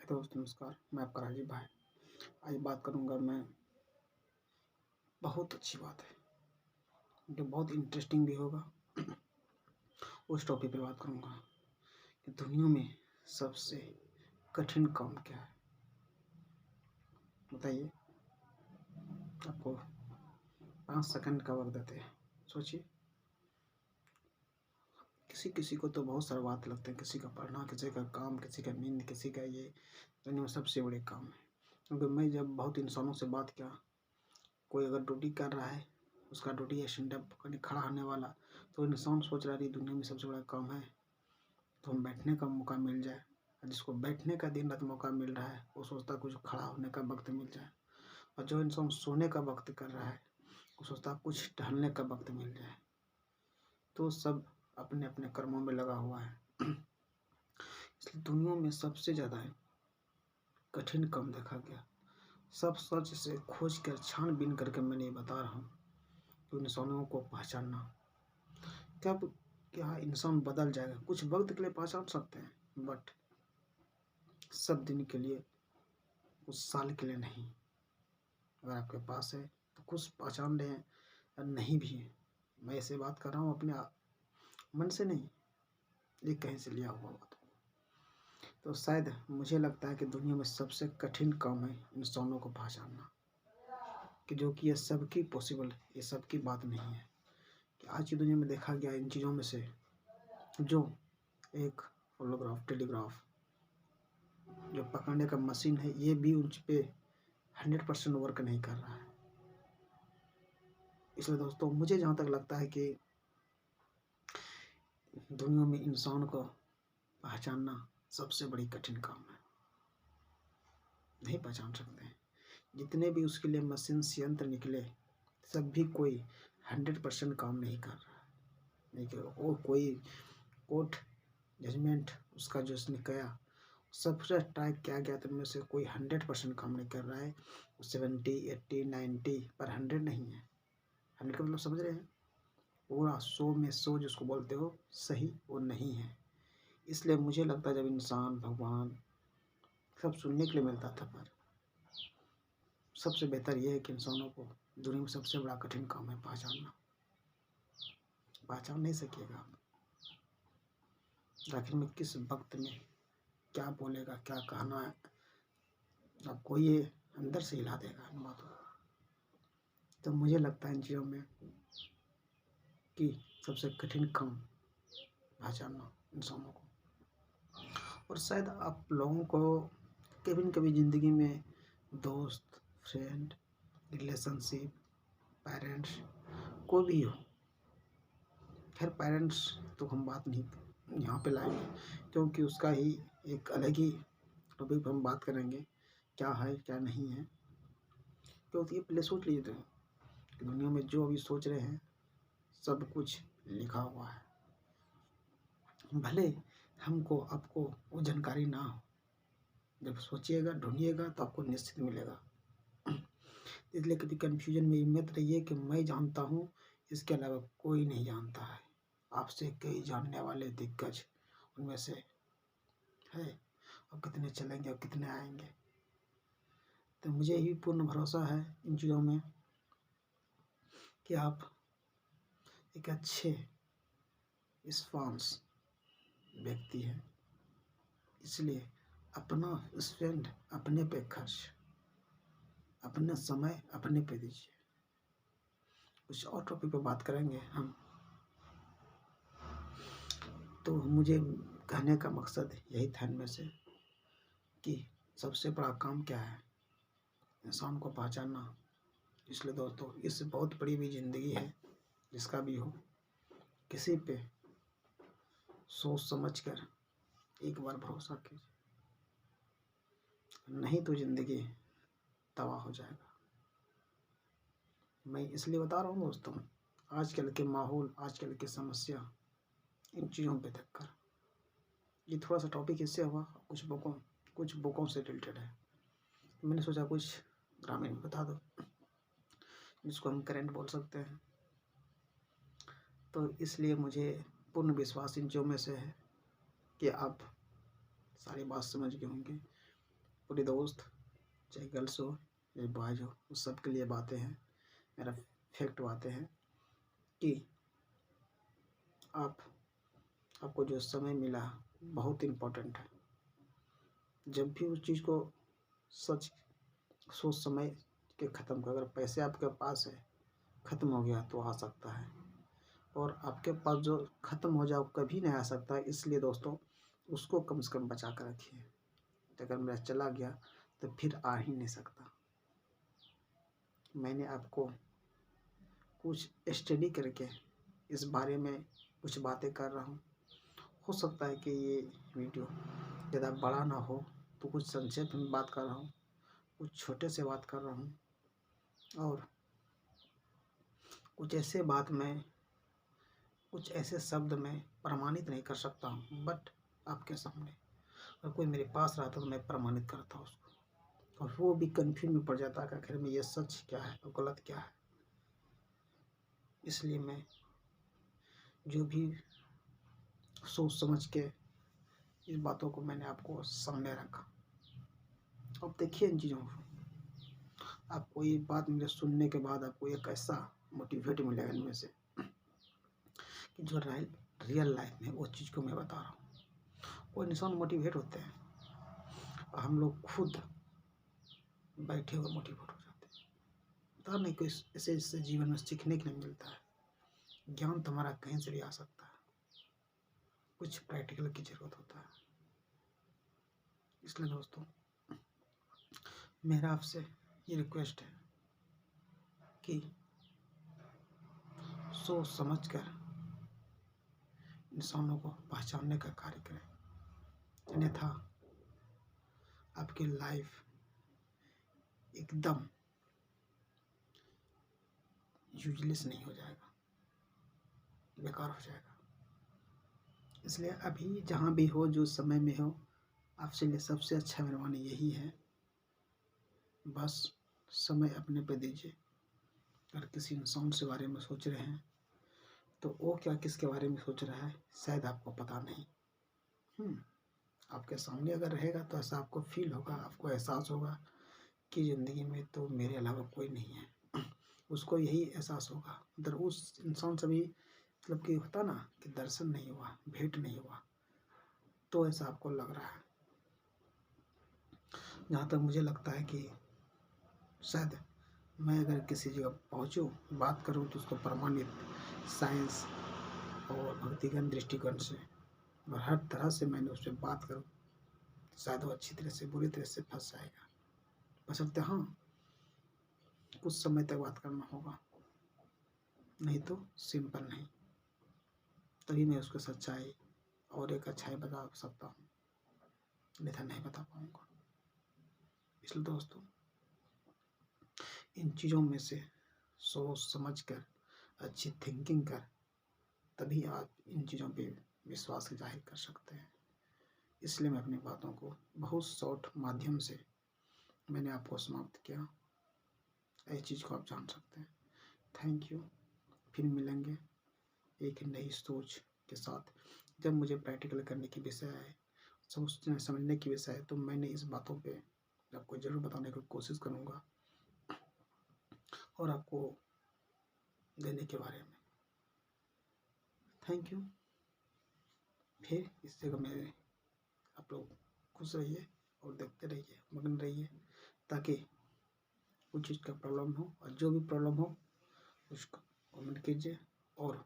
दोस्त नमस्कार, मैं आपका राजीव भाई। आज बात करूंगा मैं बहुत अच्छी बात है, जो बहुत इंटरेस्टिंग भी होगा। उस टॉपिक पे बात करूंगा कि दुनिया में सबसे कठिन काम क्या है। बताइए, आपको 5 सेकंड का वक्त देते हैं, सोचिए। किसी किसी को तो बहुत सारे बात लगते हैं, किसी का पढ़ना, किसी का काम, किसी का नींद, किसी का ये दुनिया में सबसे बड़े काम है। क्योंकि मैं जब बहुत इंसानों से बात किया, कोई अगर ड्यूटी कर रहा है, उसका ड्यूटी है स्टैंड अप करने खड़ा होने वाला, तो इंसान सोच रहा है दुनिया में सबसे बड़ा काम है तो हम बैठने का मौका मिल जाए। जिसको बैठने का दिन रात मौका मिल रहा है वो सोचता कुछ खड़ा होने का वक्त मिल जाए, और जो इंसान सोने का वक्त कर रहा है वो सोचता कुछ टहलने का वक्त मिल जाए। तो सब अपने अपने कर्मों में लगा हुआ है। इसलिए दुनिया में सबसे ज़्यादा कठिन काम देखा गया। सब सच से खोज कर छानबीन करके मैं नहीं बता रहा हूँ तो इंसानों को पहचानना। कब क्या इंसान बदल जाएगा, कुछ वक्त के लिए पहचान सकते हैं, बट सब दिन के लिए, कुछ साल के लिए नहीं। अगर आपके पास है तो कुछ पहचान रहे हैं, और नहीं भी है। मैं ऐसे बात कर रहा हूँ अपने मन से नहीं, ये कहीं से लिया हुआ बात। तो शायद मुझे लगता है कि दुनिया में सबसे कठिन काम है इंसानों को पहचानना, कि जो कि ये सबकी पॉसिबल है, ये सबकी बात नहीं है। कि आज की दुनिया में देखा गया इन चीज़ों में से जो एक होलोग्राफ, टेलीग्राफ, जो पकड़ने का मशीन है, ये भी उन पे 100% वर्क नहीं कर रहा है। इसलिए दोस्तों, मुझे जहाँ तक लगता है कि दुनिया में इंसान को पहचानना सबसे बड़ी कठिन काम है। नहीं पहचान सकते हैं। जितने भी उसके लिए मशीन यंत्र निकले, सब भी कोई 100% काम नहीं कर रहा है। नहीं कि वो कोई कोर्ट जजमेंट उसका जो उसने किया, सबसे ट्राई किया गया तो उनमें से कोई 100% काम नहीं कर रहा है। 70, 80, 90 पर 100 नहीं है। 100 का मतलब समझ रहे हैं, पूरा 100 में 100 जिसको बोलते हो सही, वो नहीं है। इसलिए मुझे लगता है जब इंसान, भगवान सब सुनने के लिए मिलता था, पर सबसे बेहतर ये है कि इंसानों को दुनिया में सबसे बड़ा कठिन काम है पहचानना। पहचान नहीं सकिएगा आप, आखिर में किस वक्त में क्या बोलेगा, क्या कहना है, आपको ये अंदर से हिला देगा इन बातों। तो मुझे लगता है इन चीज़ों में कि सबसे कठिन काम पहचानना इंसानों को। और शायद आप लोगों को कभी न कभी ज़िंदगी में दोस्त, फ्रेंड, रिलेशनशिप, पेरेंट्स, कोई भी हो, खैर पेरेंट्स तो हम बात नहीं यहाँ पे लाएंगे, क्योंकि उसका ही एक अलग ही टॉपिक पर हम बात करेंगे, क्या है क्या नहीं है। क्योंकि ये पहले सोच लीजिए कि दुनिया में जो अभी सोच रहे हैं सब कुछ लिखा हुआ है। भले हमको आपको वो जानकारी ना हो, जब सोचिएगा, ढूंढिएगा तो आपको निश्चित मिलेगा। इसलिए कभी कन्फ्यूजन में मत रहिए कि मैं जानता हूँ, इसके अलावा कोई नहीं जानता है। आपसे कई जानने वाले दिग्गज उनमें से है, अब कितने चलेंगे और कितने आएंगे। तो मुझे ही पूर्ण भरोसा है इन चीज़ों में कि आप एक अच्छे रिस्पॉन्स व्यक्ति है। इसलिए अपना स्पेंड अपने पे खर्च, अपना समय अपने पे दीजिए। कुछ और टॉपिक पे बात करेंगे हम। तो मुझे कहने का मकसद यही था इनमें से कि सबसे बड़ा काम क्या है, इंसान को पहचानना। इसलिए दोस्तों, इससे बहुत बड़ी भी ज़िंदगी है, जिसका भी हो, किसी पे सोच समझ कर एक बार भरोसा कीजिए, नहीं तो ज़िंदगी तबाह हो जाएगा। मैं इसलिए बता रहा हूँ दोस्तों, आजकल के माहौल, आजकल की समस्या, इन चीज़ों पे देखकर ये थोड़ा सा टॉपिक इससे हुआ, कुछ बुकों से रिलेटेड है। मैंने सोचा कुछ ग्रामीण में बता दो, जिसको हम करंट बोल सकते हैं। तो इसलिए मुझे पूर्ण विश्वास इन चीज़ों में से है कि आप सारी बात समझ गए होंगे। पूरे दोस्त, चाहे गर्ल्स हो या बॉयज हो, उस सब के लिए बातें हैं, मेरा फैक्ट बातें हैं कि आपको जो समय मिला बहुत इम्पोर्टेंट है। जब भी उस चीज़ को सच सोच समय के ख़त्म कर, अगर पैसे आपके पास है ख़त्म हो गया तो आ सकता है, और आपके पास जो ख़त्म हो जाए कभी नहीं आ सकता। इसलिए दोस्तों उसको कम से कम बचा कर रखिए। अगर मेरा चला गया तो फिर आ ही नहीं सकता। मैंने आपको कुछ स्टडी करके इस बारे में कुछ बातें कर रहा हूँ। हो सकता है कि ये वीडियो ज़्यादा बड़ा ना हो, तो कुछ संक्षेप में बात कर रहा हूँ, कुछ छोटे से बात कर रहा हूँ, और कुछ ऐसे बात में कुछ ऐसे शब्द में प्रमाणित नहीं कर सकता हूँ, बट आपके सामने अगर कोई मेरे पास रहता तो मैं प्रमाणित करता उसको, और वो भी कंफ्यूज में पड़ जाता कि आखिर में ये सच क्या है और गलत क्या है। इसलिए मैं जो भी सोच समझ के इस बातों को मैंने आपको सामने रखा। अब देखिए इन चीज़ों को, आपको ये बात मेरे सुनने के बाद आपको एक ऐसा मोटिवेट मिलेगा इनमें से कि जो रियल लाइफ में वो चीज़ को मैं बता रहा हूँ। वो इंसान मोटिवेट होते हैं, और हम लोग खुद बैठे हुए मोटिवेट हो जाते हैं। पता नहीं कोई ऐसे जीवन में सीखने के लिए मिलता है। ज्ञान तुम्हारा कहीं से भी आ सकता है, कुछ प्रैक्टिकल की ज़रूरत होता है। इसलिए दोस्तों मेरा आपसे ये रिक्वेस्ट है कि सोच समझ कर इंसानों को पहचानने का कार्य करें, अन्यथा आपकी लाइफ एकदम यूजलेस नहीं हो जाएगा, बेकार हो जाएगा। इसलिए अभी जहाँ भी हो, जो समय में हो, आपसे लिए सबसे अच्छा मेहरबानी यही है, बस समय अपने पे दीजिए। अगर किसी इंसान के बारे में सोच रहे हैं तो वो क्या किसके बारे में सोच रहा है शायद आपको पता नहीं। आपके सामने अगर रहेगा तो ऐसा आपको फील होगा, आपको एहसास होगा कि ज़िंदगी में तो मेरे अलावा कोई नहीं है। उसको यही एहसास होगा। उस इंसान से भी मतलब कि होता ना कि दर्शन नहीं हुआ, भेंट नहीं हुआ, तो ऐसा आपको लग रहा है। जहाँ तक मुझे लगता है कि शायद मैं अगर किसी जगह पहुँचूँ, बात करूँ तो उसको प्रमाणित साइंस और भक्तिगत दृष्टिकोण से और हर तरह से मैंने उससे बात करूँ, शायद वो अच्छी तरह से बुरी तरह से फंस जाएगा। बशर्ते हाँ कुछ समय तक बात करना होगा, नहीं तो सिंपल नहीं। तभी मैं उसको सच्चाई और एक अच्छाई बता सकता हूँ, अन्यथा नहीं बता पाऊँगा। इसलिए दोस्तों इन चीज़ों में से सोच समझ कर, अच्छी थिंकिंग कर, तभी आप इन चीज़ों पे विश्वास जाहिर कर सकते हैं। इसलिए मैं अपनी बातों को बहुत शॉर्ट माध्यम से मैंने आपको समाप्त किया। इस चीज़ को आप जान सकते हैं। Thank you. फिर मिलेंगे एक नई सोच के साथ। जब मुझे प्रैक्टिकल करने की विषय आए, समझने की विषय है, तो मैंने इस बातों पे आपको ज़रूर बताने की कोशिश करूँगा और आपको देने के बारे में। Thank you. फिर इस जगह में आप लोग खुश रहिए और देखते रहिए, मगन रहिए, ताकि कुछ चीज़ का प्रॉब्लम हो, और जो भी प्रॉब्लम हो उसको कमेंट कीजिए और